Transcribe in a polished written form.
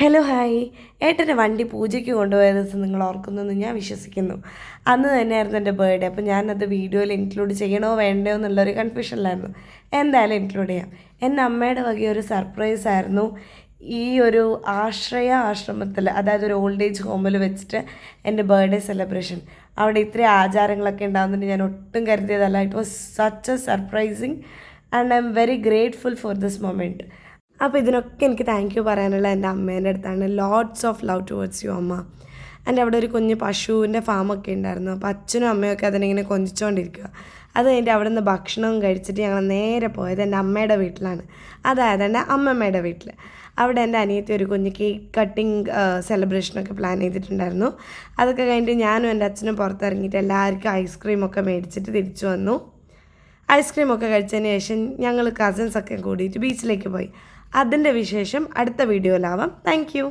Hello hi. ഏട്ടൻ്റെ വണ്ടി പൂജയ്ക്ക് കൊണ്ടുപോയ ദിവസം നിങ്ങൾ ഓർക്കുന്നെന്ന് ഞാൻ വിശ്വസിക്കുന്നു. അന്ന് തന്നെയായിരുന്നു എൻ്റെ ബർത്ത്ഡേ. അപ്പോൾ ഞാനത് വീഡിയോയിൽ ഇൻക്ലൂഡ് ചെയ്യണോ വേണ്ടയോ എന്നുള്ളൊരു കൺഫ്യൂഷനിലായിരുന്നു. എന്തായാലും ഇൻക്ലൂഡ് ചെയ്യാം. എൻ്റെ അമ്മയുടെ വകയൊരു സർപ്രൈസ് ആയിരുന്നു ഈ ഒരു ആശ്രമത്തിൽ, അതായത് ഒരു ഓൾഡ് ഏജ് ഹോമിൽ വെച്ചിട്ട് എൻ്റെ ബർത്ത്ഡേ സെലിബ്രേഷൻ. അവിടെ ഇത്രയും ആചാരങ്ങളൊക്കെ ഉണ്ടാകുന്നുണ്ട് ഞാൻ ഒട്ടും കരുതിയതല്ല. It was such a surprising and I'm very grateful for this moment. അപ്പോൾ ഇതിനൊക്കെ എനിക്ക് താങ്ക് യു പറയാനുള്ള എൻ്റെ അമ്മേൻ്റെ അടുത്താണ്. Lots of love towards you അമ്മ. എൻ്റെ അവിടെ ഒരു കുഞ്ഞ് പശുവിൻ്റെ ഫാമൊക്കെ ഉണ്ടായിരുന്നു. അപ്പോൾ അച്ഛനും അമ്മയൊക്കെ അതിനിങ്ങനെ കൊഞ്ചിച്ചുകൊണ്ടിരിക്കുക. അത് കഴിഞ്ഞിട്ട് അവിടെ നിന്ന് ഭക്ഷണവും കഴിച്ചിട്ട് ഞങ്ങൾ നേരെ പോയത് എൻ്റെ അമ്മയുടെ വീട്ടിലാണ്, അതായത് എൻ്റെ അമ്മമ്മയുടെ വീട്ടിൽ. അവിടെ എൻ്റെ അനിയത്തി ഒരു കുഞ്ഞ് കേക്ക് കട്ടിങ് സെലിബ്രേഷനൊക്കെ പ്ലാൻ ചെയ്തിട്ടുണ്ടായിരുന്നു. അതൊക്കെ കഴിഞ്ഞിട്ട് ഞാനും എൻ്റെ അച്ഛനും പുറത്തിറങ്ങിയിട്ട് എല്ലാവർക്കും ഐസ്ക്രീമൊക്കെ മേടിച്ചിട്ട് തിരിച്ചു വന്നു. ഐസ്ക്രീമൊക്കെ കഴിച്ചതിന് ശേഷം ഞങ്ങൾ കസിൻസൊക്കെ കൂടിയിട്ട് ബീച്ചിലേക്ക് പോയി. അതിൻ്റെ വിശേഷം അടുത്ത വീഡിയോയിലാവാം. Thank you.